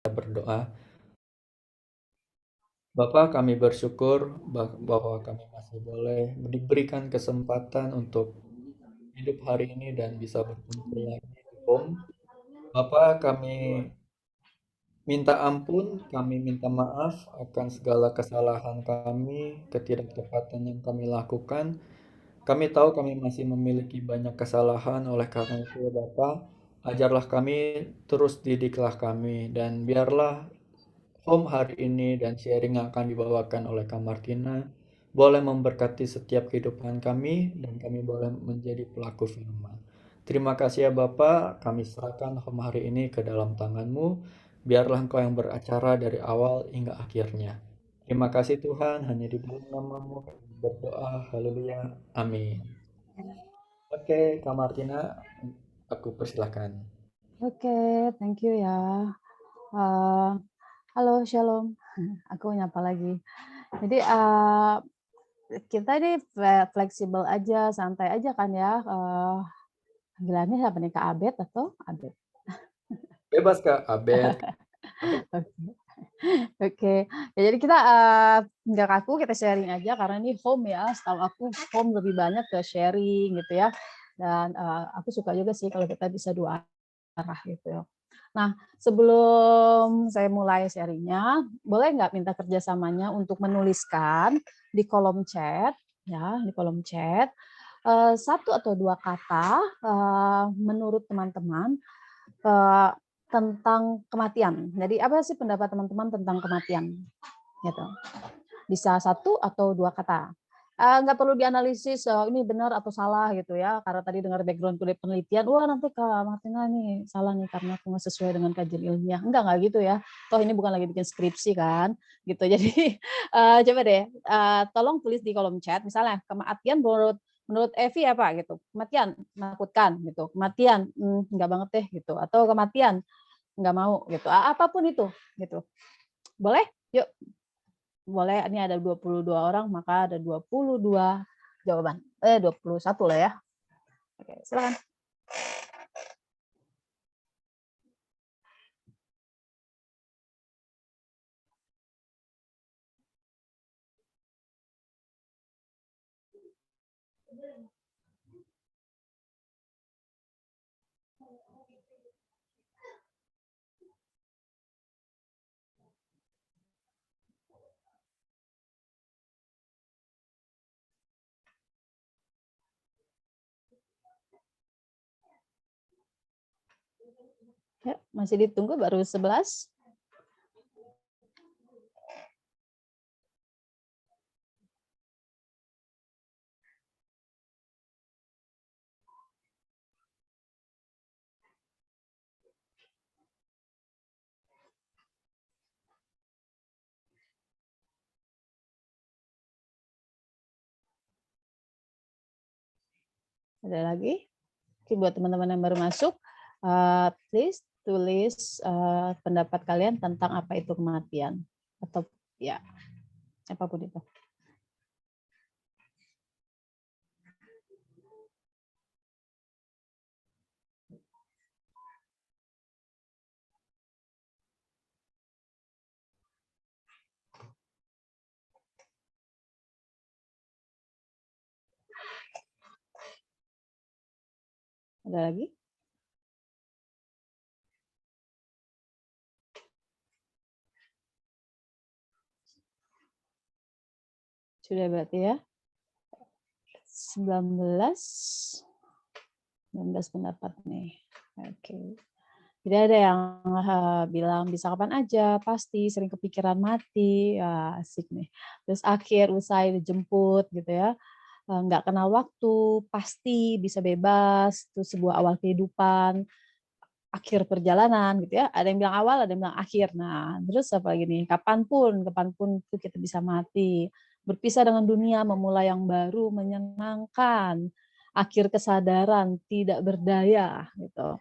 berdoa. Bapak, kami bersyukur bahwa kami masih boleh diberikan kesempatan untuk hidup hari ini dan bisa berkumpul lagi di home. Bapak, kami minta ampun, kami minta maaf akan segala kesalahan kami, ketidaktepatan yang kami lakukan. Kami tahu kami masih memiliki banyak kesalahan, oleh karena itu, Bapak, ajarlah kami, terus didiklah kami, dan biarlah home hari ini dan sharing yang akan dibawakan oleh Kak Martina boleh memberkati setiap kehidupan kami dan kami boleh menjadi pelaku firman. Terima kasih ya Bapak, kami serahkan home hari ini ke dalam tangan-Mu. Biarlah Engkau yang beracara dari awal hingga akhirnya. Terima kasih Tuhan, hanya di dalam nama-Mu kami berdoa. Haleluya. Amin. Oke, Kak Martina, aku persilahkan. Oke, thank you ya. Halo, Shalom. Aku nyapa lagi. Jadi kita ini fleksibel aja, santai aja kan ya. Panggilannya siapa nih, Kak Abed atau Abed? Bebas Kak, Abed. Oke. Ya, jadi kita nggak kaku, kita sharing aja karena ini home ya. Setahu aku home lebih banyak ke sharing gitu ya. Dan aku suka juga sih kalau kita bisa dua arah gitu ya. Nah, sebelum saya mulai sharingnya, boleh nggak minta kerjasamanya untuk menuliskan di kolom chat, ya, di kolom chat, satu atau dua kata menurut teman-teman tentang kematian. Jadi apa sih pendapat teman-teman tentang kematian? Gitu. Bisa satu atau dua kata. Nggak perlu dianalisis ini benar atau salah gitu ya, karena tadi dengar background penelitian, wah nanti Kak Martina nih salah nih karena aku nggak sesuai dengan kajian ilmiah. Enggak gitu ya. Toh ini bukan lagi bikin skripsi kan, gitu. Jadi coba deh, tolong tulis di kolom chat, misalnya kematian menurut Evi apa gitu. Kematian menakutkan gitu. Kematian enggak banget deh gitu. Atau kematian enggak mau gitu. Apapun itu gitu. Boleh? Yuk. Boleh, ini ada 22 orang, maka ada 22 jawaban. 21 lah ya. Oke, silakan. Ya, masih ditunggu baru 11. Ada lagi? Oke, buat teman-teman yang baru masuk, please tulis pendapat kalian tentang apa itu kematian atau ya apapun itu. Ada lagi? Sudah berarti ya. 19 pendapat nih. Oke. Jadi ada yang bilang bisa kapan aja, pasti, sering kepikiran mati, ya, asik nih. Terus akhir, usai, dijemput gitu ya. Nggak kenal waktu, pasti, bisa bebas, itu sebuah awal kehidupan, akhir perjalanan gitu ya. Ada yang bilang awal, ada yang bilang akhir. Nah, terus apa lagi nih? Kapanpun itu kita bisa mati. Berpisah dengan dunia, memulai yang baru, menyenangkan. Akhir kesadaran, tidak berdaya gitu.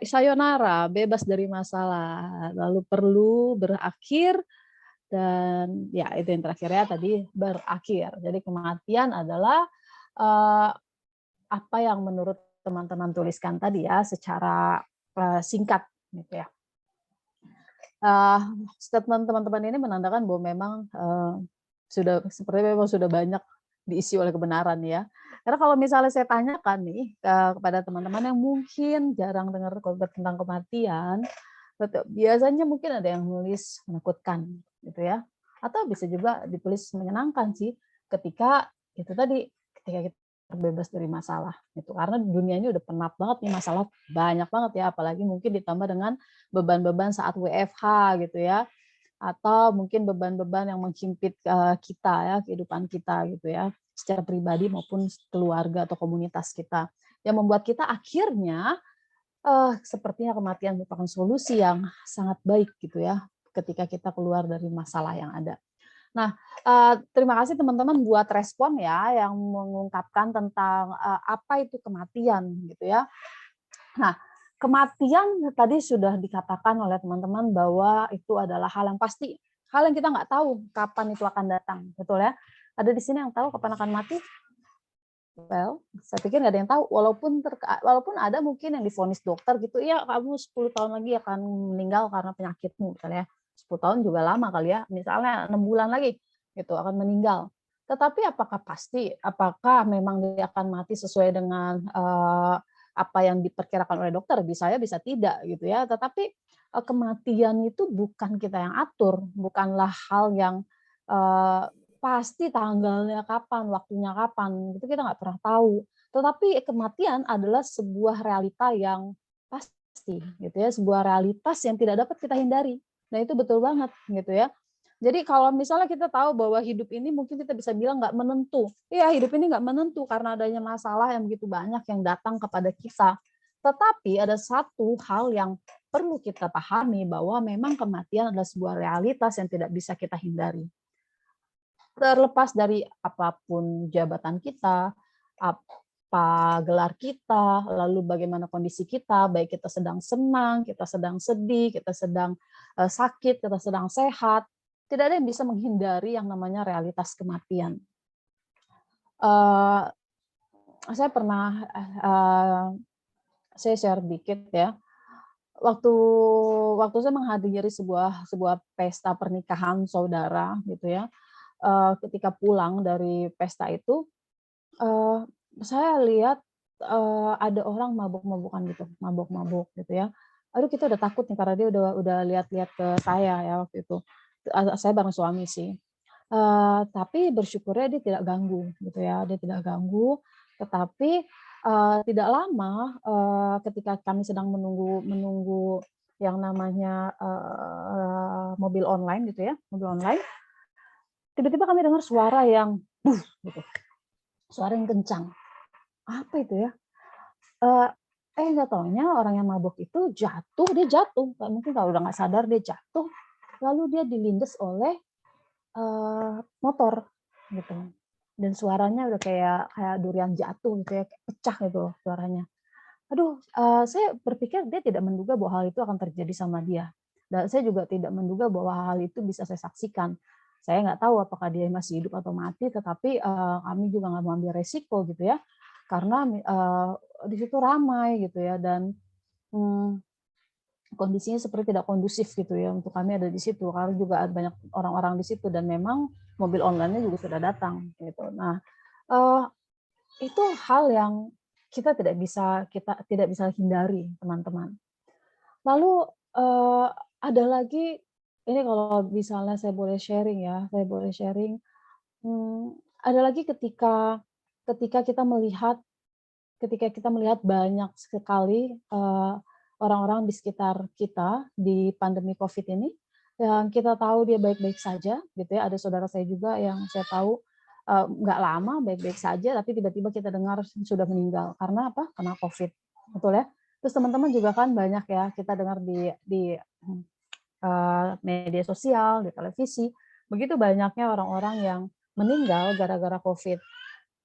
Sayonara, bebas dari masalah, lalu perlu berakhir, dan ya itu yang terakhir ya tadi, berakhir. Jadi kematian adalah apa yang menurut teman-teman tuliskan tadi ya secara singkat gitu ya. uh, statement teman-teman ini menandakan bahwa memang sudah seperti memang sudah banyak diisi oleh kebenaran ya. Karena kalau misalnya saya tanyakan nih kepada teman-teman yang mungkin jarang dengar khotbah tentang kematian, biasanya mungkin ada yang nulis menakutkan gitu ya. Atau bisa juga ditulis menyenangkan sih ketika itu tadi ketika kita terbebas dari masalah gitu. Karena dunia ini udah penat banget nih masalah banyak banget ya, apalagi mungkin ditambah dengan beban-beban saat WFH gitu ya, atau mungkin beban-beban yang menghimpit kita ya, kehidupan kita gitu ya, secara pribadi maupun keluarga atau komunitas kita, yang membuat kita akhirnya sepertinya kematian merupakan solusi yang sangat baik gitu ya, ketika kita keluar dari masalah yang ada. Nah, terima kasih teman-teman buat respon ya, yang mengungkapkan tentang apa itu kematian gitu ya. Nah, kematian tadi sudah dikatakan oleh teman-teman bahwa itu adalah hal yang pasti, hal yang kita nggak tahu kapan itu akan datang, betul ya? Ada di sini yang tahu kapan akan mati? Well, saya pikir nggak ada yang tahu, walaupun ada mungkin yang divonis dokter gitu, "Iya, kamu 10 tahun lagi akan meninggal karena penyakitmu," misalnya. 10 tahun juga lama kali ya, misalnya 6 bulan lagi gitu akan meninggal. Tetapi apakah pasti? Apakah memang dia akan mati sesuai dengan, apa yang diperkirakan oleh dokter? Bisa ya, bisa tidak gitu ya. Tetapi, kematian itu bukan kita yang atur, bukanlah hal yang, eee pasti tanggalnya kapan, waktunya kapan, itu kita nggak pernah tahu. Tetapi kematian adalah sebuah realita yang pasti, gitu ya, sebuah realitas yang tidak dapat kita hindari. Nah itu betul banget, gitu ya. Jadi kalau misalnya kita tahu bahwa hidup ini mungkin kita bisa bilang nggak menentu. Iya, hidup ini nggak menentu karena adanya masalah yang begitu banyak yang datang kepada kita. Tetapi ada satu hal yang perlu kita pahami bahwa memang kematian adalah sebuah realitas yang tidak bisa kita hindari. Terlepas dari apapun jabatan kita, apa gelar kita, lalu bagaimana kondisi kita, baik kita sedang senang, kita sedang sedih, kita sedang sakit, kita sedang sehat, tidak ada yang bisa menghindari yang namanya realitas kematian. Uh, saya pernah saya share dikit ya. Waktu waktu saya menghadiri sebuah pesta pernikahan saudara gitu ya. Ketika pulang dari pesta itu, eee, saya lihat, ada orang mabuk-mabukan gitu, mabuk-mabuk gitu ya. Aduh kita udah takut nih karena dia udah lihat-lihat ke saya ya waktu itu. Saya bareng suami sih. Tapi bersyukurnya dia tidak ganggu gitu ya, dia tidak ganggu, tetapi, tidak lama, ketika kami sedang menunggu menunggu yang namanya, mobil online gitu ya, mobil online, tiba-tiba kami dengar suara yang gitu, suara yang kencang. Apa itu ya? Eee, nggak taunya orang yang mabuk itu dia jatuh, mungkin kalau udah nggak sadar dia jatuh, lalu dia dilindes oleh, motor gitu. Dan suaranya udah kayak kayak durian jatuh gitu ya, kayak pecah gitu loh suaranya. Aduh, saya berpikir dia tidak menduga bahwa hal itu akan terjadi sama dia. Dan saya juga tidak menduga bahwa hal itu bisa saya saksikan. Saya nggak tahu apakah dia masih hidup atau mati, tetapi kami juga nggak mau ambil resiko gitu ya, karena di situ ramai gitu ya dan mmm, kondisinya seperti tidak kondusif gitu ya untuk kami ada di situ, karena juga ada banyak orang-orang di situ dan memang mobil online-nya juga sudah datang gitu. Nah, eee, itu hal yang kita tidak bisa hindari, teman-teman. Lalu, ada lagi, ini kalau misalnya saya boleh sharing ya, saya boleh sharing, ada lagi ketika kita melihat banyak sekali, orang-orang di sekitar kita di pandemi Covid ini, yang kita tahu dia baik-baik saja gitu ya, ada saudara saya juga yang saya tahu, nggak lama baik-baik saja, tapi tiba-tiba kita dengar sudah meninggal. Karena apa? Karena Covid, betul ya? Terus teman-teman juga kan banyak ya kita dengar media sosial, di televisi, begitu banyaknya orang-orang yang meninggal gara-gara Covid.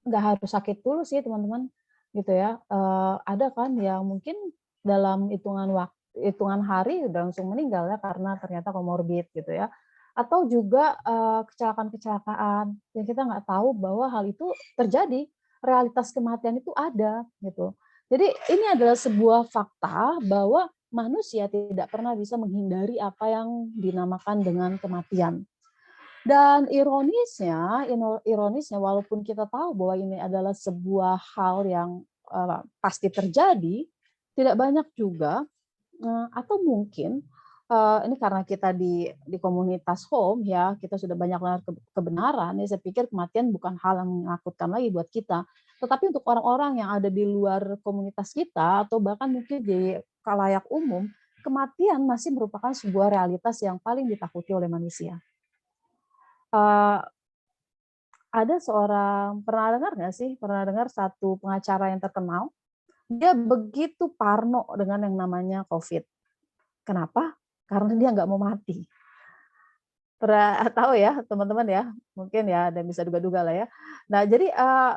Nggak harus sakit dulu sih teman-teman, gitu ya. Ada kan yang mungkin dalam hitungan hari udah langsung meninggal ya karena ternyata komorbid gitu ya. Atau juga, kecelakaan-kecelakaan yang kita nggak tahu bahwa hal itu terjadi, realitas kematian itu ada gitu. Jadi ini adalah sebuah fakta bahwa manusia tidak pernah bisa menghindari apa yang dinamakan dengan kematian. Dan ironisnya walaupun kita tahu bahwa ini adalah sebuah hal yang pasti terjadi, tidak banyak juga atau mungkin ini karena kita di komunitas home ya, kita sudah banyak dengar kebenaran ya, saya pikir kematian bukan hal yang menakutkan lagi buat kita. Tetapi untuk orang-orang yang ada di luar komunitas kita atau bahkan mungkin di khalayak umum, kematian masih merupakan sebuah realitas yang paling ditakuti oleh manusia. Ada seorang, pernah dengar satu pengacara yang terkenal, dia begitu parno dengan yang namanya COVID. Kenapa? Karena dia nggak mau mati. Pernah tahu ya teman-teman ya, mungkin ya, dan bisa duga-duga lah ya. Nah jadi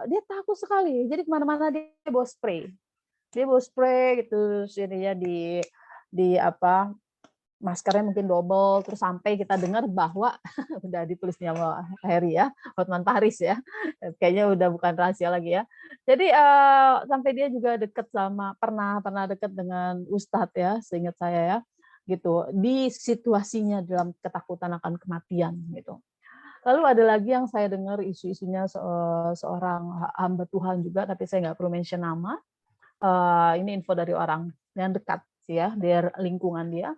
dia takut sekali, jadi kemana-mana dia bawa spray. Dia bawa spray gitu, ininya di apa, maskernya mungkin double, terus sampai kita dengar bahwa udah ditulisnya sama Heri ya, Hotman Paris ya, kayaknya udah bukan rahasia lagi ya. Jadi sampai dia juga pernah dekat dengan Ustadz ya, seingat saya ya, gitu. Di situasinya dalam ketakutan akan kematian gitu. Lalu ada lagi yang saya dengar isu-isunya seorang hamba Tuhan juga, tapi saya nggak perlu mention nama. Ini info dari orang yang dekat sih ya, dari lingkungan dia.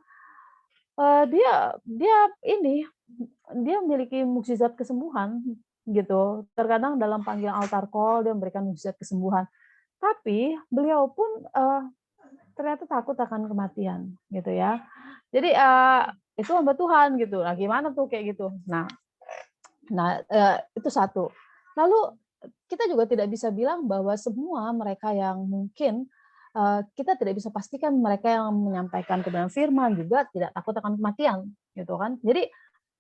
Dia memiliki mukjizat kesembuhan gitu. Terkadang dalam panggilan altar call dia memberikan mukjizat kesembuhan. Tapi beliau pun ternyata takut akan kematian gitu ya. Jadi itu hamba Tuhan gitu. Nah, gimana tuh kayak gitu? Nah, itu satu. Lalu kita juga tidak bisa bilang bahwa semua mereka yang mungkin kita tidak bisa pastikan mereka yang menyampaikan kebenaran firman juga tidak takut akan kematian, gitu kan? Jadi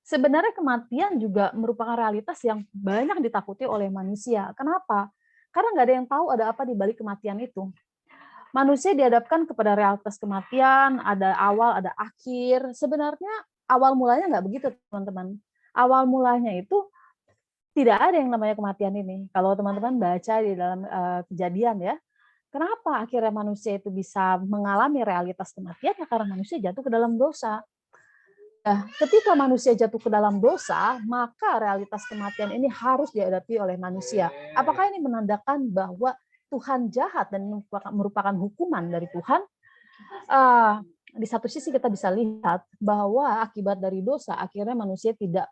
sebenarnya kematian juga merupakan realitas yang banyak ditakuti oleh manusia. Kenapa? Karena nggak ada yang tahu ada apa di balik kematian itu. Manusia dihadapkan kepada realitas kematian, ada awal, ada akhir. Sebenarnya awal mulanya nggak begitu, teman-teman. Awal mulanya itu tidak ada yang namanya kematian ini. Kalau teman-teman baca di dalam Kejadian ya, kenapa akhirnya manusia itu bisa mengalami realitas kematian? Ya karena manusia jatuh ke dalam dosa. Nah, ketika manusia jatuh ke dalam dosa, maka realitas kematian ini harus dihadapi oleh manusia. Apakah ini menandakan bahwa Tuhan jahat dan merupakan hukuman dari Tuhan? Di satu sisi kita bisa lihat bahwa akibat dari dosa akhirnya manusia tidak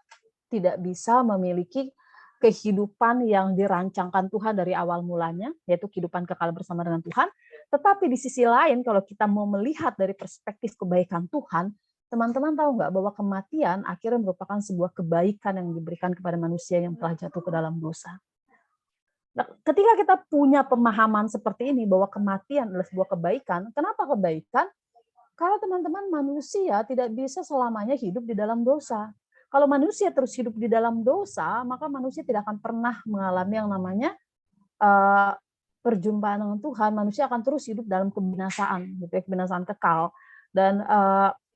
bisa memiliki kehidupan yang dirancangkan Tuhan dari awal mulanya, yaitu kehidupan kekal bersama dengan Tuhan. Tetapi di sisi lain, kalau kita mau melihat dari perspektif kebaikan Tuhan, teman-teman tahu nggak bahwa kematian akhirnya merupakan sebuah kebaikan yang diberikan kepada manusia yang telah jatuh ke dalam dosa. Nah, ketika kita punya pemahaman seperti ini bahwa kematian adalah sebuah kebaikan, kenapa kebaikan? Karena teman-teman manusia tidak bisa selamanya hidup di dalam dosa. Kalau manusia terus hidup di dalam dosa, maka manusia tidak akan pernah mengalami yang namanya perjumpaan dengan Tuhan. Manusia akan terus hidup dalam kebinasaan, gitu ya, kebinasaan kekal. Dan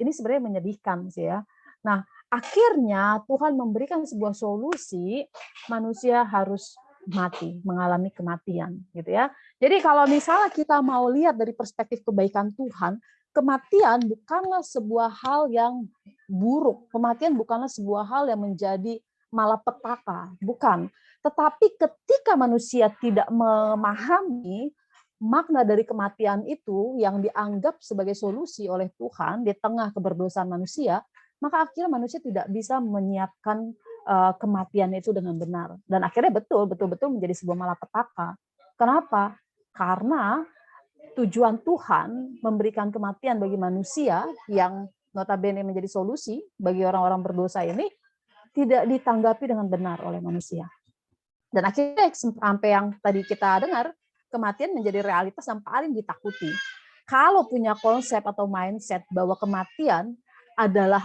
ini sebenarnya menyedihkan sih ya. Nah, akhirnya Tuhan memberikan sebuah solusi, manusia harus mati, mengalami kematian, gitu ya. Jadi kalau misalnya kita mau lihat dari perspektif kebaikan Tuhan, kematian bukanlah sebuah hal yang buruk. Kematian bukanlah sebuah hal yang menjadi malapetaka, bukan. Tetapi ketika manusia tidak memahami makna dari kematian itu yang dianggap sebagai solusi oleh Tuhan di tengah keberdosaan manusia, maka akhirnya manusia tidak bisa menyiapkan kematian itu dengan benar. Dan akhirnya betul-betul menjadi sebuah malapetaka. Kenapa? Karena tujuan Tuhan memberikan kematian bagi manusia yang notabene menjadi solusi bagi orang-orang berdosa ini tidak ditanggapi dengan benar oleh manusia. Dan akhirnya sampai yang tadi kita dengar, kematian menjadi realitas yang paling ditakuti. Kalau punya konsep atau mindset bahwa kematian adalah,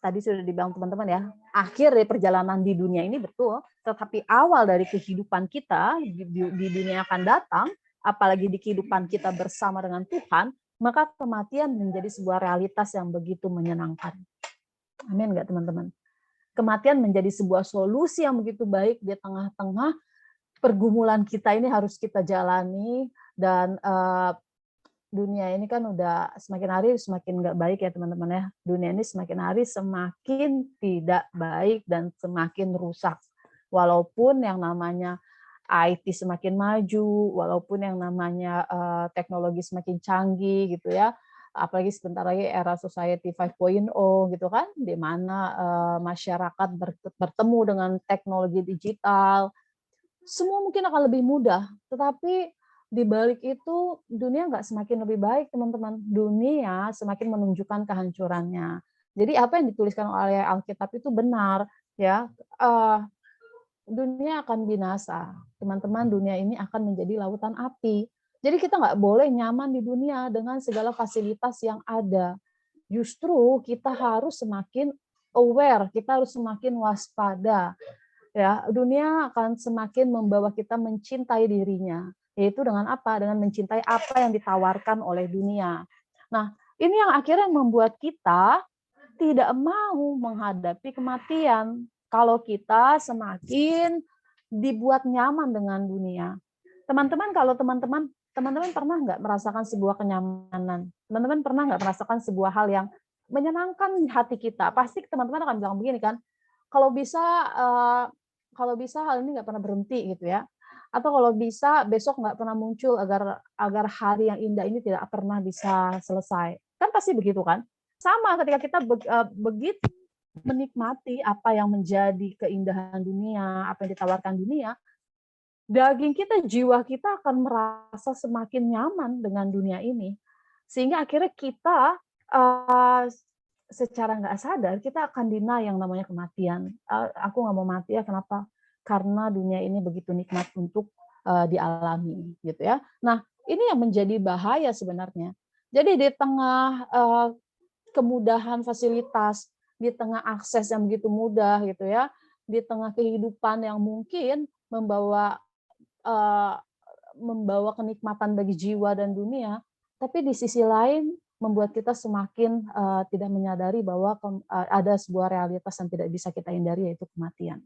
tadi sudah dibilang teman-teman ya, akhir dari perjalanan di dunia ini betul, tetapi awal dari kehidupan kita di dunia akan datang, apalagi di kehidupan kita bersama dengan Tuhan, maka kematian menjadi sebuah realitas yang begitu menyenangkan. Amin nggak teman-teman? Kematian menjadi sebuah solusi yang begitu baik di tengah-tengah pergumulan kita ini harus kita jalani, dan dunia ini kan udah semakin hari semakin nggak baik ya teman-teman ya. Dunia ini semakin hari semakin tidak baik dan semakin rusak. Walaupun yang namanya IT semakin maju, walaupun yang namanya teknologi semakin canggih gitu ya. Apalagi sebentar lagi era society 5.0 gitu kan, di mana masyarakat bertemu dengan teknologi digital, semua mungkin akan lebih mudah, tetapi di balik itu dunia nggak semakin lebih baik, teman-teman. Dunia semakin menunjukkan kehancurannya. Jadi apa yang dituliskan oleh Alkitab itu benar, ya. Dunia akan binasa, teman-teman. Dunia ini akan menjadi lautan api. Jadi kita nggak boleh nyaman di dunia dengan segala fasilitas yang ada. Justru kita harus semakin aware, kita harus semakin waspada. Ya, dunia akan semakin membawa kita mencintai dirinya, yaitu dengan apa? Dengan mencintai apa yang ditawarkan oleh dunia. Nah, ini yang akhirnya membuat kita tidak mau menghadapi kematian kalau kita semakin dibuat nyaman dengan dunia. Teman-teman, kalau teman-teman pernah nggak merasakan sebuah kenyamanan? Teman-teman pernah nggak merasakan sebuah hal yang menyenangkan hati kita? Pasti teman-teman akan bilang begini kan, kalau bisa eh, kalau bisa hal ini nggak pernah berhenti gitu ya, atau kalau bisa besok nggak pernah muncul agar agar hari yang indah ini tidak pernah bisa selesai. Kan pasti begitu kan? Sama ketika kita begitu menikmati apa yang menjadi keindahan dunia, apa yang ditawarkan dunia, daging kita, jiwa kita akan merasa semakin nyaman dengan dunia ini. Sehingga akhirnya kita secara nggak sadar kita akan deny yang namanya kematian. Aku nggak mau mati ya, kenapa? Karena dunia ini begitu nikmat untuk dialami, gitu ya. Nah, ini yang menjadi bahaya sebenarnya. Jadi di tengah kemudahan fasilitas, di tengah akses yang begitu mudah gitu ya, di tengah kehidupan yang mungkin membawa eh, membawa kenikmatan bagi jiwa dan dunia, tapi di sisi lain membuat kita semakin tidak menyadari bahwa ada sebuah realitas yang tidak bisa kita hindari, yaitu kematian.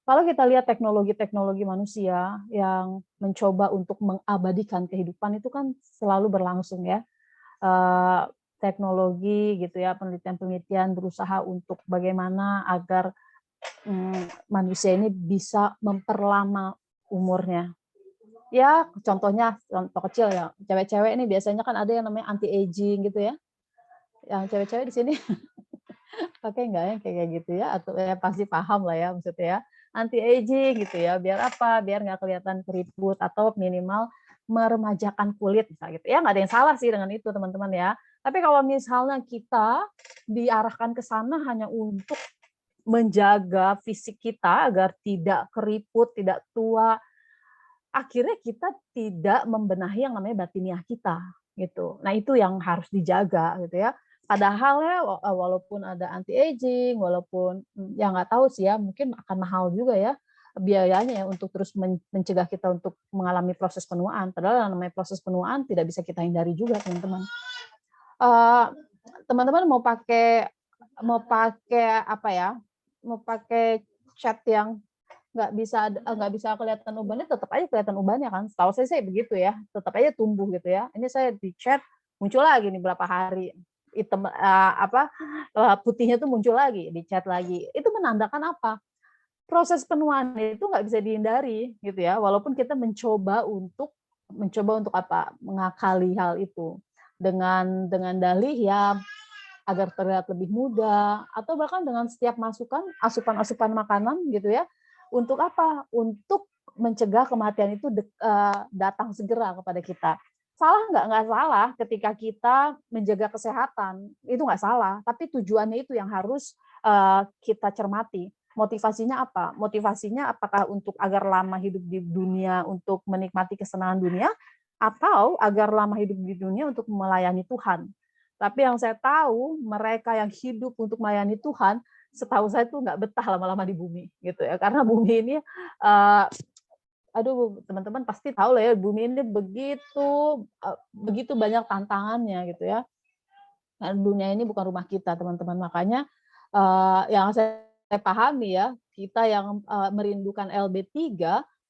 Kalau kita lihat teknologi-teknologi manusia yang mencoba untuk mengabadikan kehidupan itu kan selalu berlangsung ya. Eh, Teknologi gitu ya, penelitian-penelitian berusaha untuk bagaimana agar manusia ini bisa memperlama umurnya. Ya, contoh kecil ya, cewek-cewek ini biasanya kan ada yang namanya anti aging gitu ya. Yang cewek-cewek di sini pakai nggak ya kayak gitu ya? Atau ya pasti paham lah ya maksudnya ya. Anti aging gitu ya, biar apa? Biar nggak kelihatan keriput atau minimal meremajakan kulit misalnya gitu. Ya nggak ada yang salah sih dengan itu teman-teman ya. Tapi kalau misalnya kita diarahkan ke sana hanya untuk menjaga fisik kita agar tidak keriput, tidak tua, akhirnya kita tidak membenahi yang namanya batiniah kita gitu. Nah, itu yang harus dijaga gitu ya. Padahal ya walaupun ada anti aging, walaupun ya nggak tahu sih ya, mungkin akan mahal juga ya biayanya ya untuk terus mencegah kita untuk mengalami proses penuaan. Padahal yang namanya proses penuaan tidak bisa kita hindari juga, teman-teman. Eh, Teman-teman mau pakai apa ya? Mau pakai cat yang nggak bisa kelihatan ubannya, tetap aja kelihatan ubannya kan. Setahu saya sih begitu ya, tetap aja tumbuh gitu ya. Ini saya di chat muncul lagi nih berapa hari hitam putihnya tuh muncul lagi di chat lagi. Itu menandakan apa? Proses penuaan itu nggak bisa dihindari gitu ya. Walaupun kita mencoba untuk apa? Mengakali hal itu dengan dalih ya agar terlihat lebih muda, atau bahkan dengan setiap masukan asupan-asupan makanan gitu ya. Untuk apa? Untuk mencegah kematian itu datang segera kepada kita. Salah nggak? Nggak salah ketika kita menjaga kesehatan. Itu nggak salah. Tapi tujuannya itu yang harus kita cermati. Motivasinya apa? Motivasinya apakah untuk agar lama hidup di dunia, untuk menikmati kesenangan dunia, atau agar lama hidup di dunia untuk melayani Tuhan. Tapi yang saya tahu, mereka yang hidup untuk melayani Tuhan, setahu saya tuh nggak betah lama-lama di bumi, gitu ya. Karena bumi ini, aduh teman-teman pasti tahu lah ya, bumi ini begitu banyak tantangannya, gitu ya. Nah, dunia ini bukan rumah kita, teman-teman. Makanya yang saya pahami ya, kita yang merindukan LB3,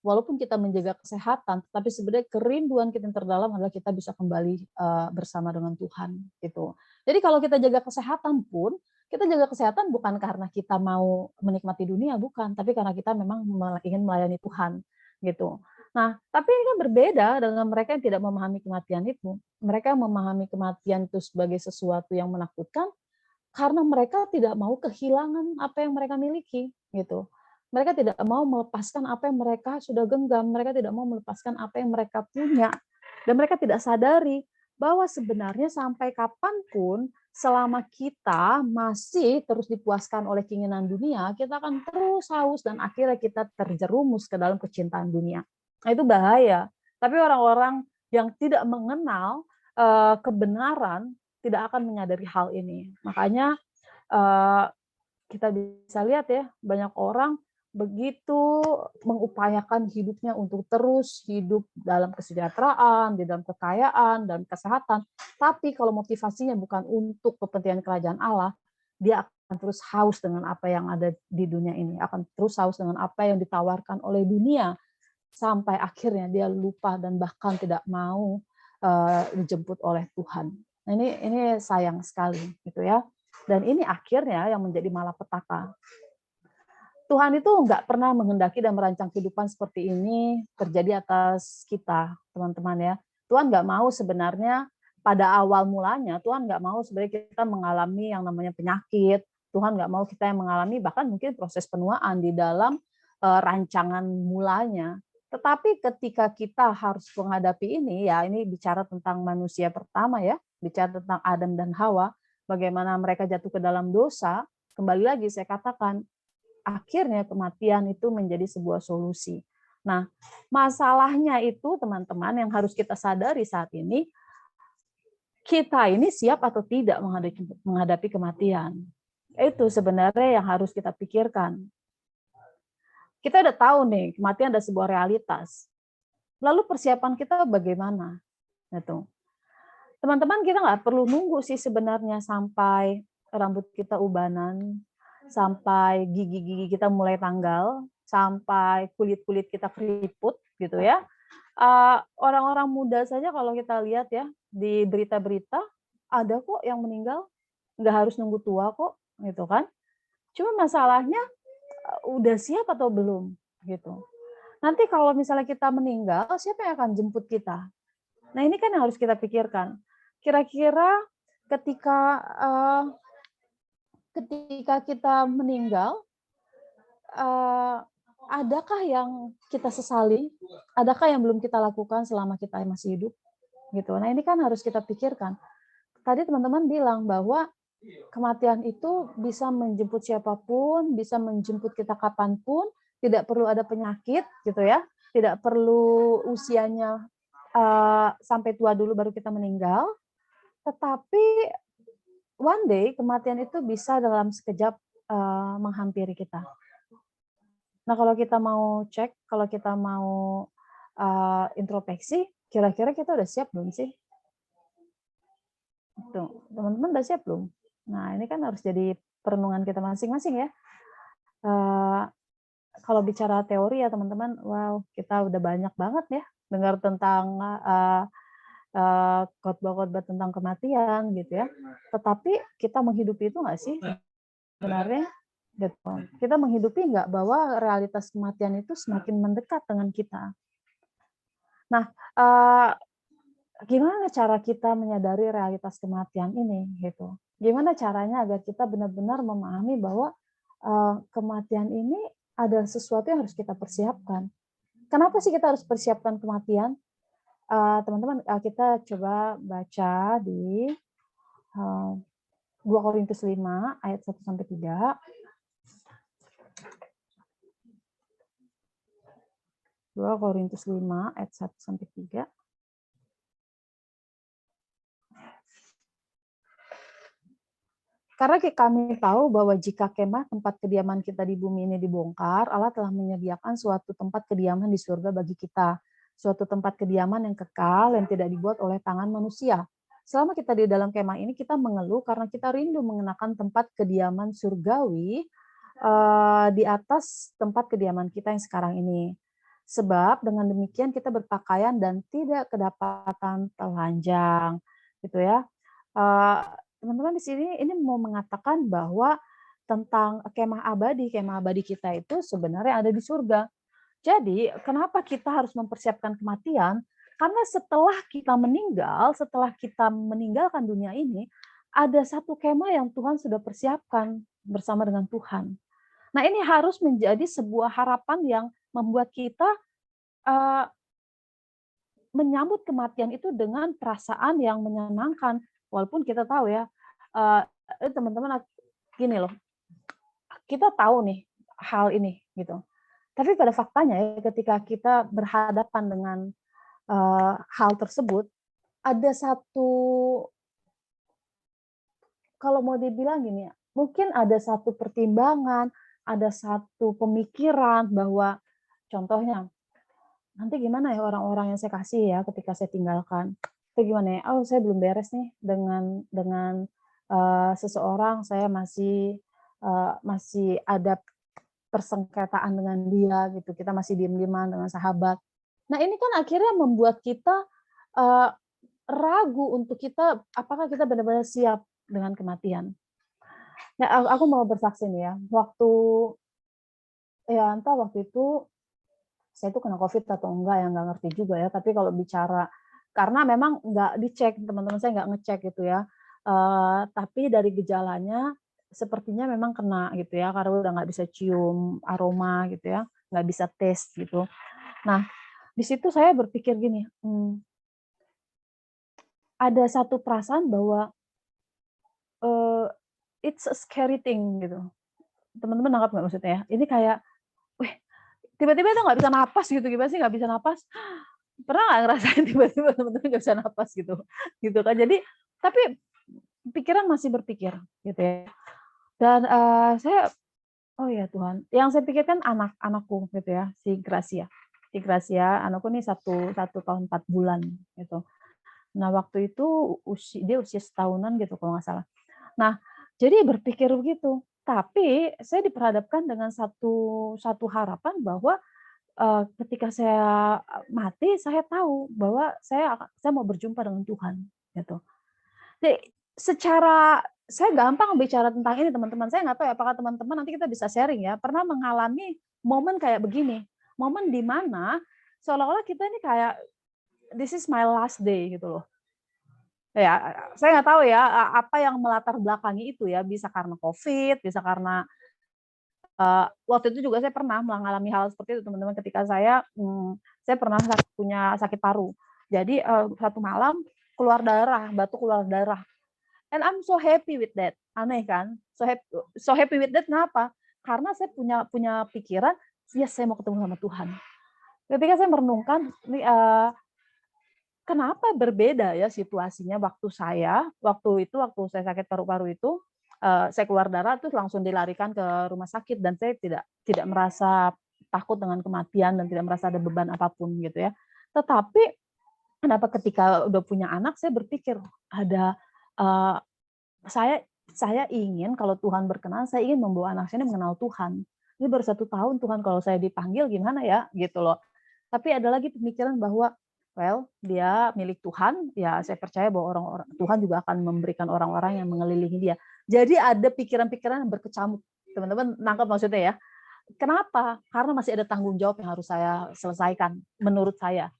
walaupun kita menjaga kesehatan, tapi sebenarnya kerinduan kita yang terdalam adalah kita bisa kembali bersama dengan Tuhan gitu. Jadi kalau kita jaga kesehatan pun, kita jaga kesehatan bukan karena kita mau menikmati dunia, bukan, tapi karena kita memang ingin melayani Tuhan gitu. Nah, tapi ini kan berbeda dengan mereka yang tidak memahami kematian itu. Mereka memahami kematian itu sebagai sesuatu yang menakutkan karena mereka tidak mau kehilangan apa yang mereka miliki gitu. Mereka tidak mau melepaskan apa yang mereka sudah genggam, mereka tidak mau melepaskan apa yang mereka punya, dan mereka tidak sadari bahwa sebenarnya sampai kapanpun selama kita masih terus dipuaskan oleh keinginan dunia, kita akan terus haus dan akhirnya kita terjerumus ke dalam kecintaan dunia. Nah, itu bahaya. Tapi orang-orang yang tidak mengenal kebenaran tidak akan menyadari hal ini. Makanya kita bisa lihat ya, banyak orang begitu mengupayakan hidupnya untuk terus hidup dalam kesejahteraan, di dalam kekayaan, dan kesehatan. Tapi kalau motivasinya bukan untuk kepentingan kerajaan Allah, dia akan terus haus dengan apa yang ada di dunia ini, akan terus haus dengan apa yang ditawarkan oleh dunia, sampai akhirnya dia lupa dan bahkan tidak mau dijemput oleh Tuhan. Nah, ini sayang sekali gitu ya. Dan ini akhirnya yang menjadi malapetaka. Tuhan itu nggak pernah menghendaki dan merancang kehidupan seperti ini terjadi atas kita, teman-teman ya. Tuhan nggak mau sebenarnya pada awal mulanya, Tuhan nggak mau sebenarnya kita mengalami yang namanya penyakit. Tuhan nggak mau kita yang mengalami bahkan mungkin proses penuaan di dalam rancangan mulanya. Tetapi ketika kita harus menghadapi ini, ya ini bicara tentang manusia pertama ya, bicara tentang Adam dan Hawa, bagaimana mereka jatuh ke dalam dosa, kembali lagi saya katakan, akhirnya kematian itu menjadi sebuah solusi. Nah, masalahnya itu teman-teman yang harus kita sadari saat ini, kita ini siap atau tidak menghadapi kematian. Itu sebenarnya yang harus kita pikirkan. Kita udah tahu nih, kematian adalah sebuah realitas. Lalu persiapan kita bagaimana? Gitu. Teman-teman, kita nggak perlu nunggu sih sebenarnya sampai rambut kita ubanan, sampai gigi-gigi kita mulai tanggal, sampai kulit-kulit kita keriput gitu ya. Orang-orang muda saja kalau kita lihat ya di berita-berita ada kok yang meninggal, nggak harus nunggu tua kok gitu kan. Cuma masalahnya udah siap atau belum gitu. Nanti kalau misalnya kita meninggal, siapa yang akan jemput kita? Nah ini kan yang harus kita pikirkan. Kira-kira ketika kita meninggal, adakah yang kita sesali? Adakah yang belum kita lakukan selama kita masih hidup? Gitu. Nah ini kan harus kita pikirkan. Tadi teman-teman bilang bahwa kematian itu bisa menjemput siapapun, bisa menjemput kita kapanpun, tidak perlu ada penyakit, gitu ya, tidak perlu usianya sampai tua dulu baru kita meninggal, tetapi one day kematian itu bisa dalam sekejap menghampiri kita. Nah, kalau kita mau cek, kalau kita mau introspeksi, kira-kira kita udah siap belum sih? Tuh, teman-teman udah siap belum? Nah, ini kan harus jadi perenungan kita masing-masing ya. Kalau bicara teori ya teman-teman, wow, kita udah banyak banget ya dengar tentang khotbah-khotbah tentang kematian gitu ya. Tetapi kita menghidupi itu nggak sih sebenarnya? Gitu. Kita menghidupi nggak bahwa realitas kematian itu semakin mendekat dengan kita. Nah, gimana cara kita menyadari realitas kematian ini gitu? Gimana caranya agar kita benar-benar memahami bahwa kematian ini ada sesuatu yang harus kita persiapkan. Kenapa sih kita harus persiapkan kematian? Teman-teman, kita coba baca di 2 Korintus 5 ayat 1-3. 2 Korintus 5 ayat 1-3. Karena kami tahu bahwa jika kemah tempat kediaman kita di bumi ini dibongkar, Allah telah menyediakan suatu tempat kediaman di surga bagi kita. Suatu tempat kediaman yang kekal, yang tidak dibuat oleh tangan manusia. Selama kita di dalam kemah ini, kita mengeluh karena kita rindu mengenakan tempat kediaman surgawi di atas tempat kediaman kita yang sekarang ini. Sebab dengan demikian kita berpakaian dan tidak kedapatan telanjang, gitu ya. Eee, Teman-teman di sini ini mau mengatakan bahwa tentang kemah abadi kita itu sebenarnya ada di surga. Jadi, kenapa kita harus mempersiapkan kematian? Karena setelah kita meninggalkan dunia ini, ada satu kemah yang Tuhan sudah persiapkan bersama dengan Tuhan. Nah, ini harus menjadi sebuah harapan yang membuat kita eee, menyambut kematian itu dengan perasaan yang menyenangkan. Walaupun kita tahu ya, eee, teman-teman gini loh, kita tahu nih hal ini gitu. Tapi pada faktanya ya ketika kita berhadapan dengan hal tersebut, ada satu, kalau mau dibilang gini ya, mungkin ada satu pertimbangan, ada satu pemikiran bahwa contohnya, nanti gimana ya orang-orang yang saya kasih ya ketika saya tinggalkan? Itu gimana ya? Oh, saya belum beres nih dengan seseorang, saya masih ada persengketaan dengan dia gitu, kita masih diem-dieman dengan sahabat. Nah, ini kan akhirnya membuat kita, eee, ragu untuk kita apakah kita benar-benar siap dengan kematian. Nah, aku mau bersaksi nih ya, entah waktu itu saya tuh kena Covid atau enggak ya, nggak ngerti juga ya, tapi kalau bicara karena memang nggak dicek, teman-teman saya nggak ngecek gitu ya, tapi dari gejalanya sepertinya memang kena gitu ya, karena udah nggak bisa cium aroma gitu ya, nggak bisa tes gitu. Nah, di situ saya berpikir gini, ada satu perasaan bahwa, eee, it's a scary thing gitu. Teman-teman nangkap nggak maksudnya ya? Ini kayak, wih, tiba-tiba itu nggak bisa napas gitu, gimana sih nggak bisa napas? Pernah nggak ngerasain tiba-tiba teman-teman nggak bisa napas gitu? Gitu kan. Jadi, tapi pikiran masih berpikir gitu ya. Dan, saya, "Oh ya Tuhan," yang saya pikirkan anak-anakku gitu ya, si Gracia. Si Gracia, anakku nih satu tahun 4 bulan gitu. Nah, waktu itu dia usia setahunan gitu kalau nggak salah. Nah, jadi berpikir begitu, tapi saya diperhadapkan dengan satu satu harapan bahwa, ketika saya mati, saya tahu bahwa saya mau berjumpa dengan Tuhan, gitu. Jadi, saya gampang bicara tentang ini teman-teman, saya nggak tahu ya apakah teman-teman nanti kita bisa sharing ya, pernah mengalami momen kayak begini, momen di mana seolah-olah kita ini kayak, "This is my last day," gitu loh. Ya, saya nggak tahu ya, apa yang melatar belakangi itu ya, bisa karena Covid, bisa karena waktu itu juga saya pernah mengalami hal seperti itu teman-teman ketika saya pernah punya sakit paru. Jadi, satu malam batuk keluar darah, and I'm so happy with that, aneh kan? So happy with that kenapa? Karena saya punya punya pikiran, "Yes, saya mau ketemu sama Tuhan." Ketika saya merenungkan, kenapa berbeda ya situasinya waktu saya sakit paru-paru itu, saya keluar darah terus langsung dilarikan ke rumah sakit dan saya tidak merasa takut dengan kematian dan tidak merasa ada beban apapun gitu ya. Tetapi kenapa ketika udah punya anak saya berpikir ada, eee, saya ingin kalau Tuhan berkenan, saya ingin membawa anak saya ini mengenal Tuhan. Ini baru 1 tahun Tuhan kalau saya dipanggil gimana ya gitu loh. Tapi ada lagi pemikiran bahwa, well, dia milik Tuhan, ya saya percaya bahwa orang-orang Tuhan juga akan memberikan orang-orang yang mengelilingi dia. Jadi ada pikiran-pikiran yang berkecamuk. Teman-teman nangkep maksudnya ya? Kenapa? Karena masih ada tanggung jawab yang harus saya selesaikan, menurut saya.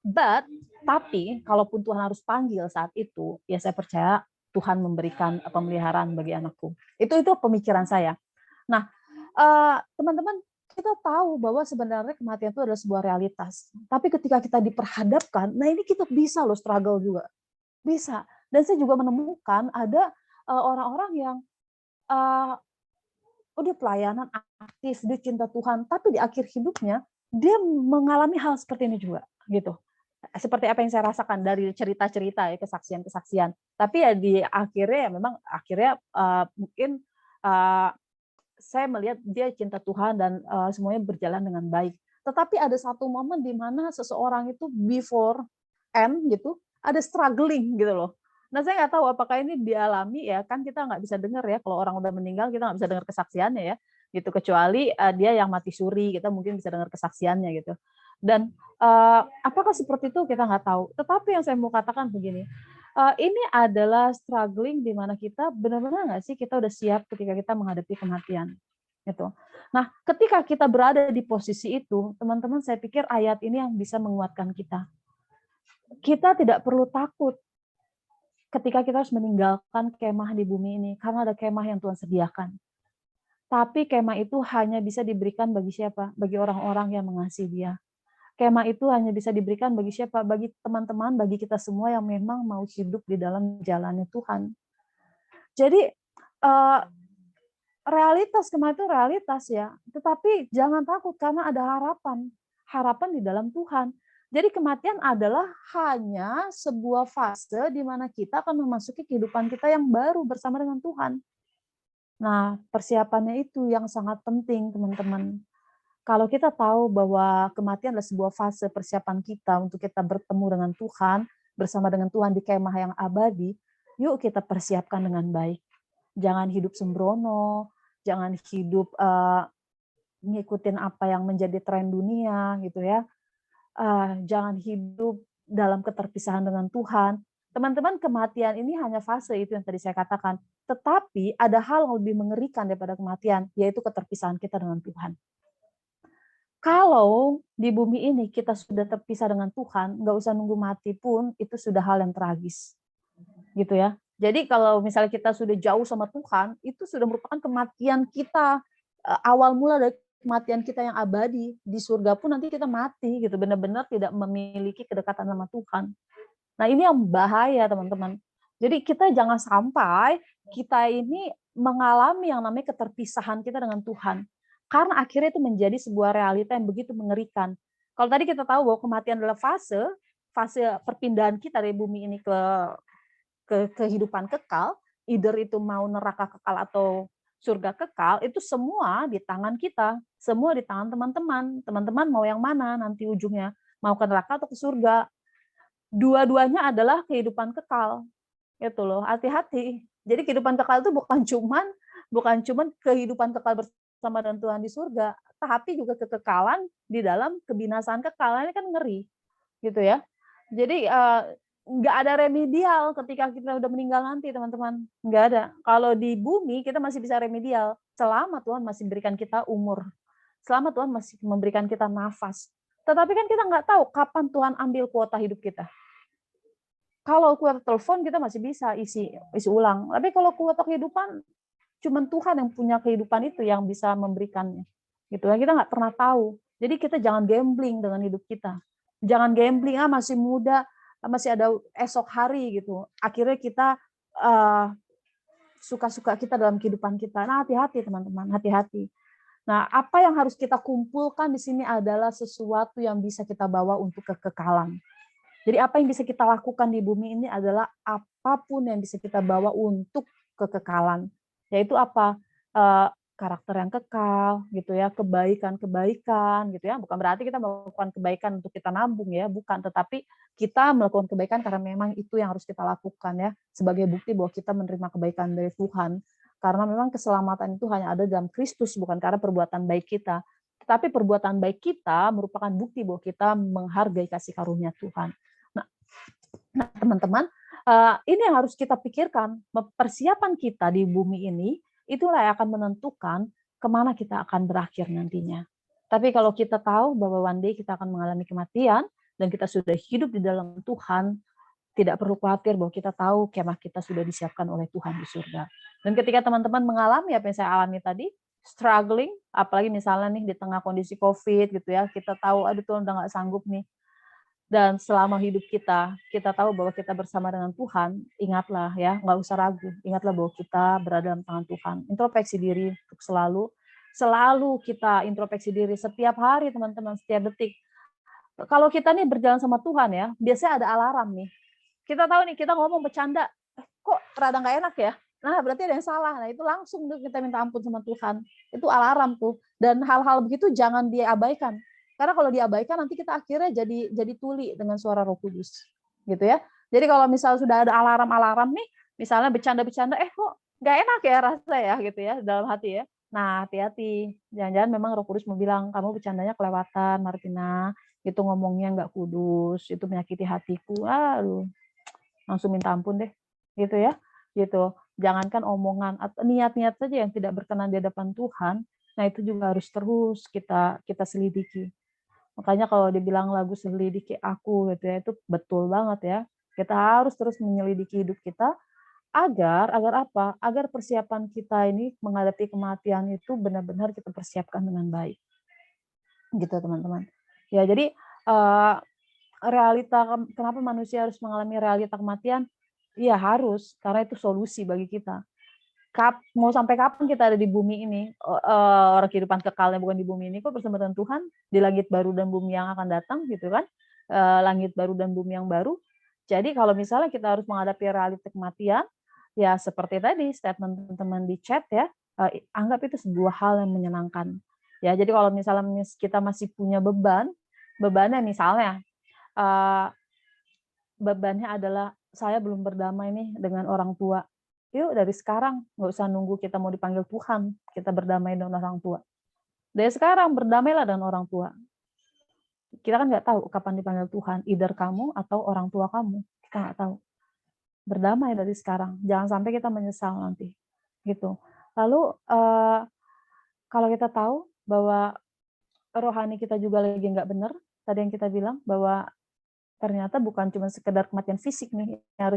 But, tapi kalaupun Tuhan harus panggil saat itu, ya saya percaya Tuhan memberikan pemeliharaan bagi anakku. Itu pemikiran saya. Nah, teman-teman, kita tahu bahwa sebenarnya kematian itu adalah sebuah realitas. Tapi ketika kita diperhadapkan, nah ini kita bisa loh struggle juga, bisa. Dan saya juga menemukan ada, orang-orang yang, eee, udah pelayanan aktif, dia cinta Tuhan, tapi di akhir hidupnya, dia mengalami hal seperti ini juga, gitu. Seperti apa yang saya rasakan dari cerita-cerita ya, kesaksian-kesaksian. Tapi ya di akhirnya ya memang akhirnya, mungkin, eee saya melihat dia cinta Tuhan dan, semuanya berjalan dengan baik. Tetapi ada satu momen di mana seseorang itu before end gitu, ada struggling gitu loh. Nah, saya nggak tahu apakah ini dialami ya, kan kita nggak bisa dengar ya, kalau orang udah meninggal kita nggak bisa dengar kesaksiannya ya. gitu, kecuali dia yang mati suri, kita mungkin bisa dengar kesaksiannya gitu. Dan apakah seperti itu kita nggak tahu. Tetapi yang saya mau katakan begini, ini adalah struggling di mana kita benar-benar nggak sih kita udah siap ketika kita menghadapi kematian gitu. Nah, ketika kita berada di posisi itu, teman-teman, saya pikir ayat ini yang bisa menguatkan kita. Kita tidak perlu takut ketika kita harus meninggalkan kemah di bumi ini, karena ada kemah yang Tuhan sediakan. Tapi kemah itu hanya bisa diberikan bagi siapa? Bagi orang-orang yang mengasihi Dia. Kemah itu hanya bisa diberikan bagi siapa? Bagi teman-teman, bagi kita semua yang memang mau hidup di dalam jalannya Tuhan. Jadi realitas kemah itu realitas ya, tetapi jangan takut karena ada harapan. Harapan di dalam Tuhan. Jadi kematian adalah hanya sebuah fase di mana kita akan memasuki kehidupan kita yang baru bersama dengan Tuhan. Nah, persiapannya itu yang sangat penting, teman-teman. Kalau kita tahu bahwa kematian adalah sebuah fase persiapan kita untuk kita bertemu dengan Tuhan, bersama dengan Tuhan di kemah yang abadi, yuk kita persiapkan dengan baik. Jangan hidup sembrono, jangan hidup ngikutin apa yang menjadi tren dunia gitu ya. Jangan hidup dalam keterpisahan dengan Tuhan. Teman-teman, kematian ini hanya fase itu yang tadi saya katakan. Tetapi ada hal yang lebih mengerikan daripada kematian, yaitu keterpisahan kita dengan Tuhan. Kalau di bumi ini kita sudah terpisah dengan Tuhan, nggak usah nunggu mati pun, itu sudah hal yang tragis. Gitu ya. Jadi kalau misalnya kita sudah jauh sama Tuhan, itu sudah merupakan kematian kita, awal mula dari kematian kita yang abadi. Di surga pun nanti kita mati, gitu, benar-benar tidak memiliki kedekatan sama Tuhan. Nah, ini yang bahaya, teman-teman. Jadi kita jangan sampai kita ini mengalami yang namanya keterpisahan kita dengan Tuhan. Karena akhirnya itu menjadi sebuah realita yang begitu mengerikan. Kalau tadi kita tahu bahwa kematian adalah fase perpindahan kita dari bumi ini ke kehidupan kekal, either itu mau neraka kekal atau surga kekal, itu semua di tangan kita, semua di tangan teman-teman. Teman-teman mau yang mana nanti ujungnya, mau ke neraka atau ke surga. Dua-duanya adalah kehidupan kekal. Itu loh, hati-hati. Jadi kehidupan kekal itu bukan cuman kehidupan kekal bersama dengan Tuhan di surga, tapi juga kekekalan di dalam kebinasaan kekal. Ini kan ngeri, gitu ya. Jadi nggak ada remedial ketika kita udah meninggal nanti, teman-teman. Nggak ada. Kalau di bumi kita masih bisa remedial selama Tuhan masih berikan kita umur, selama Tuhan masih memberikan kita nafas. Tetapi kan kita nggak tahu kapan Tuhan ambil kuota hidup kita. Kalau kuota telepon kita masih bisa isi ulang. Tapi kalau kuota kehidupan, cuman Tuhan yang punya kehidupan itu yang bisa memberikannya. Gitu ya, kita nggak pernah tahu. Jadi kita jangan gambling dengan hidup kita. Jangan gambling, masih muda, masih ada esok hari gitu. Akhirnya kita suka-suka kita dalam kehidupan kita. Nah, hati-hati teman-teman, hati-hati. Nah, apa yang harus kita kumpulkan di sini adalah sesuatu yang bisa kita bawa untuk kekekalan. Jadi apa yang bisa kita lakukan di bumi ini adalah apapun yang bisa kita bawa untuk kekekalan. Yaitu apa? Karakter yang kekal, gitu ya, kebaikan-kebaikan, gitu ya. Bukan berarti kita melakukan kebaikan untuk kita nabung ya, bukan. Tetapi kita melakukan kebaikan karena memang itu yang harus kita lakukan ya, sebagai bukti bahwa kita menerima kebaikan dari Tuhan. Karena memang keselamatan itu hanya ada dalam Kristus, bukan karena perbuatan baik kita. Tetapi perbuatan baik kita merupakan bukti bahwa kita menghargai kasih karunia Tuhan. Nah, teman-teman, ini yang harus kita pikirkan. Persiapan kita di bumi ini, itulah yang akan menentukan kemana kita akan berakhir nantinya. Tapi kalau kita tahu bahwa one day kita akan mengalami kematian, dan kita sudah hidup di dalam Tuhan, tidak perlu khawatir bahwa kita tahu kemah kita sudah disiapkan oleh Tuhan di surga. Dan ketika teman-teman mengalami apa yang saya alami tadi, struggling, apalagi misalnya nih di tengah kondisi COVID gitu ya, kita tahu, aduh Tuhan udah nggak sanggup nih. Dan selama hidup kita tahu bahwa kita bersama dengan Tuhan, ingatlah ya, nggak usah ragu, ingatlah bahwa kita berada dalam tangan Tuhan. Introspeksi diri untuk selalu kita introspeksi diri setiap hari teman-teman, setiap detik. Kalau kita nih berjalan sama Tuhan ya, biasanya ada alarm nih. Kita tahu nih, kita ngomong bercanda, kok rada nggak enak ya? Nah, berarti ada yang salah. Nah, itu langsung kita minta ampun sama Tuhan. Itu alarm tuh. Dan hal-hal begitu jangan diabaikan. Karena kalau diabaikan nanti kita akhirnya jadi tuli dengan suara Roh Kudus. Gitu ya. Jadi kalau misalnya sudah ada alarm-alarm nih, misalnya bercanda-bercanda, kok nggak enak ya rasa ya gitu ya dalam hati ya. Nah, hati-hati, jangan-jangan memang Roh Kudus mau bilang, "Kamu bercandanya kelewatan, Martina, itu ngomongnya nggak kudus, itu menyakiti hatiku." Aduh, langsung minta ampun deh, gitu ya, gitu. Jangankan omongan atau niat-niat saja yang tidak berkenan di hadapan Tuhan, nah itu juga harus terus kita kita selidiki. Makanya kalau dibilang lagu "Selidiki Aku" gitu ya, itu betul banget ya. Kita harus terus menyelidiki hidup kita agar apa? Agar persiapan kita ini menghadapi kematian itu benar-benar kita persiapkan dengan baik, gitu teman-teman. Ya jadi, eee, kenapa manusia harus mengalami realita kematian? Iya harus, karena itu solusi bagi kita. Mau sampai kapan kita ada di bumi ini, orang kehidupan kekalnya bukan di bumi ini kok bersama dengan Tuhan, di langit baru dan bumi yang akan datang gitu kan, langit baru dan bumi yang baru. Jadi kalau misalnya kita harus menghadapi realita kematian, ya seperti tadi statement teman-teman di chat ya, anggap itu sebuah hal yang menyenangkan. Ya jadi kalau misalnya kita masih punya bebannya misalnya, eee, bebannya adalah saya belum berdamai nih dengan orang tua. Yuk dari sekarang, nggak usah nunggu kita mau dipanggil Tuhan, kita berdamai dengan orang tua. Dari sekarang berdamailah dengan orang tua. Kita kan nggak tahu kapan dipanggil Tuhan, either kamu atau orang tua kamu, kita nggak tahu. Berdamai dari sekarang, jangan sampai kita menyesal nanti, gitu. Lalu, kalau kita tahu bahwa rohani kita juga lagi nggak bener, tadi yang kita bilang bahwa ternyata bukan cuma sekedar kematian fisik nih yang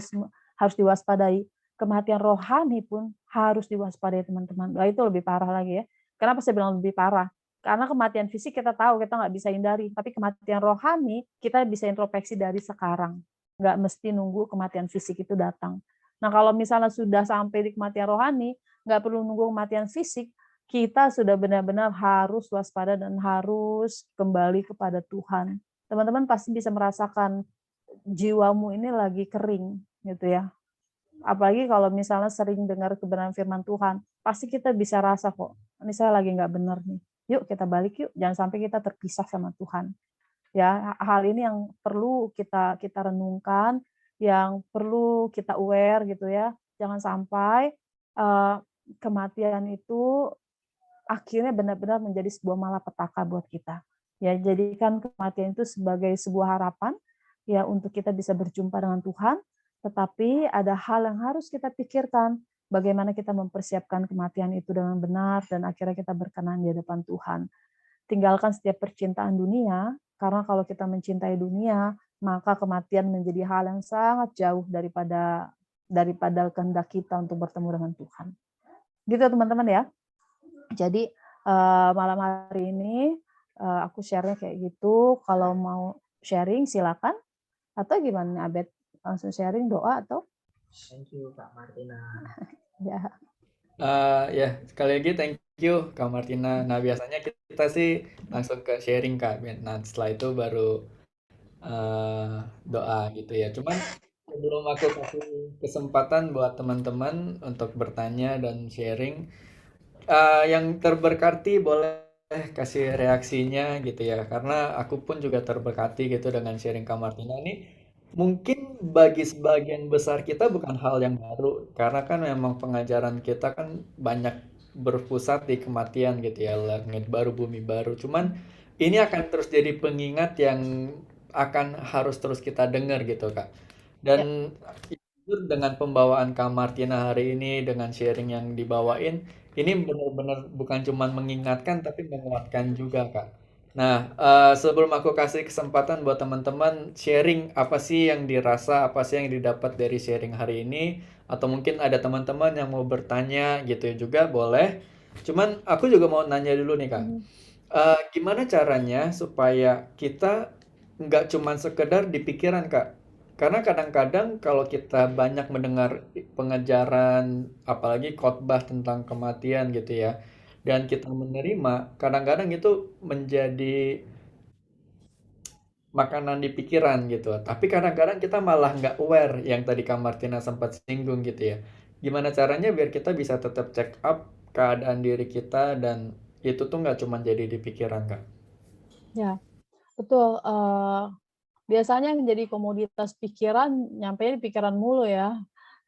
harus diwaspadai, kematian rohani pun harus diwaspadai teman-teman. Wah itu lebih parah lagi ya. Kenapa saya bilang lebih parah? Karena kematian fisik kita tahu kita nggak bisa hindari, tapi kematian rohani kita bisa introspeksi dari sekarang. Nggak mesti nunggu kematian fisik itu datang. Nah kalau misalnya sudah sampai di kematian rohani, nggak perlu nunggu kematian fisik, kita sudah benar-benar harus waspada dan harus kembali kepada Tuhan. Teman-teman pasti bisa merasakan jiwamu ini lagi kering gitu ya. Apalagi kalau misalnya sering dengar kebenaran firman Tuhan, pasti kita bisa rasa kok, ini saya lagi nggak benar nih. Yuk kita balik yuk, jangan sampai kita terpisah sama Tuhan. Ya, hal ini yang perlu kita kita renungkan, yang perlu kita aware gitu ya. Jangan sampai kematian itu akhirnya benar-benar menjadi sebuah malapetaka buat kita. Ya, jadikan kematian itu sebagai sebuah harapan ya untuk kita bisa berjumpa dengan Tuhan, tetapi ada hal yang harus kita pikirkan, bagaimana kita mempersiapkan kematian itu dengan benar dan akhirnya kita berkenan di hadapan Tuhan. Tinggalkan setiap percintaan dunia, karena kalau kita mencintai dunia, maka kematian menjadi hal yang sangat jauh daripada daripada kehendak kita untuk bertemu dengan Tuhan. Gitu teman-teman ya. Jadi, malam hari ini, aku share-nya kayak gitu, kalau mau sharing silakan, atau gimana Abed? Langsung sharing doa atau? Thank you Kak Martina. Ya. Ya, sekali lagi thank you Kak Martina. Nah, biasanya kita sih langsung ke sharing Kak. Nah, setelah itu baru eh, doa gitu ya. Cuman sebelum aku kasih kesempatan buat teman-teman untuk bertanya dan sharing, yang terberkati boleh kasih reaksinya gitu ya. Karena aku pun juga terberkati gitu dengan sharing Kak Martina ini. Mungkin bagi sebagian besar kita bukan hal yang baru, karena kan memang pengajaran kita kan banyak berpusat di kematian gitu ya, langit baru, bumi baru. Cuman ini akan terus jadi pengingat yang akan harus terus kita dengar gitu, Kak. Ya. Dan jujur dengan pembawaan Kak Martina hari ini, dengan sharing yang dibawain, ini benar-benar bukan cuma mengingatkan tapi menguatkan juga, Kak. Nah, sebelum aku kasih kesempatan buat teman-teman sharing apa sih yang dirasa, apa sih yang didapat dari sharing hari ini, atau mungkin ada teman-teman yang mau bertanya gitu juga boleh. Cuman aku juga mau nanya dulu nih Kak, gimana caranya supaya kita nggak cuman sekedar di pikiran Kak? Karena kadang-kadang kalau kita banyak mendengar pengajaran, apalagi khotbah tentang kematian gitu ya, dan kita menerima, kadang-kadang itu menjadi makanan di pikiran gitu. Tapi kadang-kadang kita malah nggak aware yang tadi Kak Martina sempat singgung gitu ya. Gimana caranya biar kita bisa tetap check up keadaan diri kita dan itu tuh nggak cuma jadi di pikiran Kak. Ya, betul, biasanya yang jadi komoditas pikiran, nyampe di pikiran mulu ya.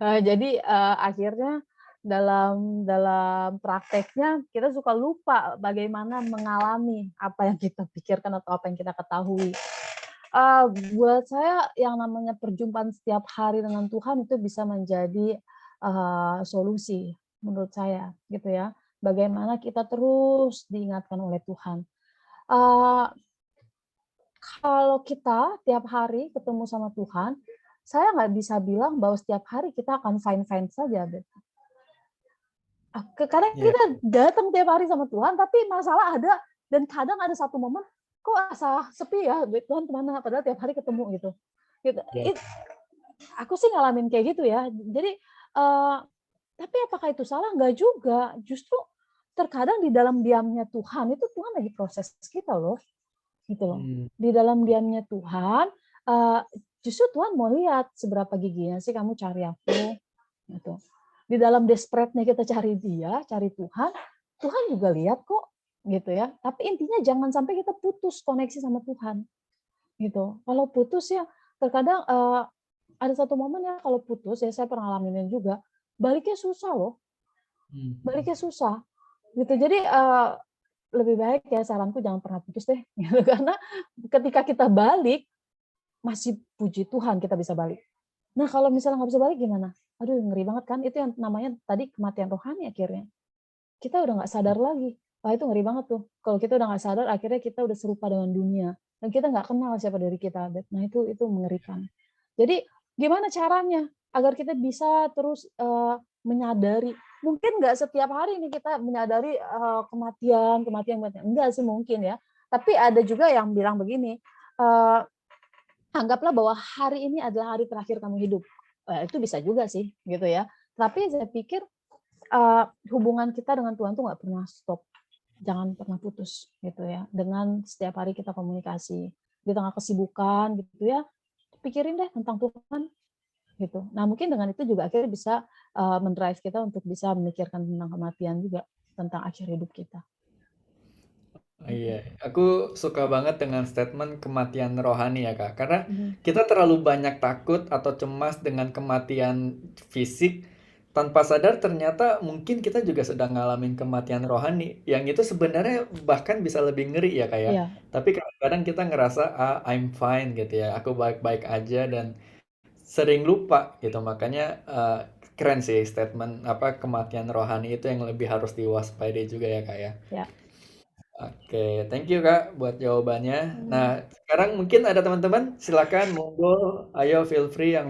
Jadi, akhirnya dalam prakteknya kita suka lupa bagaimana mengalami apa yang kita pikirkan atau apa yang kita ketahui. Buat saya yang namanya perjumpaan setiap hari dengan Tuhan itu bisa menjadi, solusi menurut saya, gitu ya. Bagaimana kita terus diingatkan oleh Tuhan. Eee, Kalau kita tiap hari ketemu sama Tuhan, saya nggak bisa bilang bahwa setiap hari kita akan fine-fine saja, Beb. Kadang Iya, kita datang tiap hari sama Tuhan, tapi masalah ada dan kadang ada satu momen, kok asa sepi ya, Tuhan kemana? Padahal tiap hari ketemu gitu. Gitu. iya. Aku sih ngalamin kayak gitu ya. Jadi, tapi apakah itu salah? Enggak juga. Justru terkadang di dalam diamnya Tuhan itu Tuhan lagi proses kita loh, gitu loh. Hmm, Di dalam diamnya Tuhan, eee, justru Tuhan mau lihat seberapa giginya sih kamu cari aku, gitu. Di dalam desperate-nya kita cari Dia, cari Tuhan, Tuhan juga lihat kok, gitu ya. Tapi intinya jangan sampai kita putus koneksi sama Tuhan, gitu. Kalau putus ya terkadang, ada satu momen ya kalau putus ya saya pernah ngalaminnya juga, baliknya susah loh, hmm. baliknya susah, gitu. Jadi, lebih baik ya saranku jangan pernah putus deh, gitu. Karena ketika kita balik, masih puji Tuhan kita bisa balik. Nah kalau misalnya nggak bisa balik gimana? Aduh ngeri banget kan, itu yang namanya tadi kematian rohani akhirnya. Kita udah nggak sadar lagi. Wah itu ngeri banget tuh. Kalau kita udah nggak sadar, akhirnya kita udah serupa dengan dunia. Dan kita nggak kenal siapa diri kita. Nah itu mengerikan. Jadi gimana caranya agar kita bisa terus menyadari? Mungkin nggak setiap hari ini kita menyadari kematian. Enggak sih mungkin ya. Tapi ada juga yang bilang begini, anggaplah bahwa hari ini adalah hari terakhir kamu hidup. Itu bisa juga sih, gitu ya. Tapi saya pikir hubungan kita dengan Tuhan tuh nggak pernah stop, jangan pernah putus, gitu ya. Dengan setiap hari kita komunikasi di tengah kesibukan, gitu ya. Pikirin deh tentang Tuhan, gitu. Nah mungkin dengan itu juga akhirnya bisa mendrive kita untuk bisa memikirkan tentang kematian juga, tentang akhir hidup kita. Iya, aku suka banget dengan statement kematian rohani ya Kak, karena Mhm. kita terlalu banyak takut atau cemas dengan kematian fisik, tanpa sadar ternyata mungkin kita juga sedang ngalamin kematian rohani, yang itu sebenarnya bahkan bisa lebih ngeri ya Kak ya. Iya. Tapi kadang-kadang kita ngerasa, ah, I'm fine gitu ya, aku baik-baik aja dan sering lupa gitu. Makanya keren sih statement apa kematian rohani itu yang lebih harus diwaspadai juga ya Kak ya. Ya. Oke, thank you Kak buat jawabannya. Nah, Hmm. sekarang mungkin ada teman-teman, silakan monggo, ayo feel free yang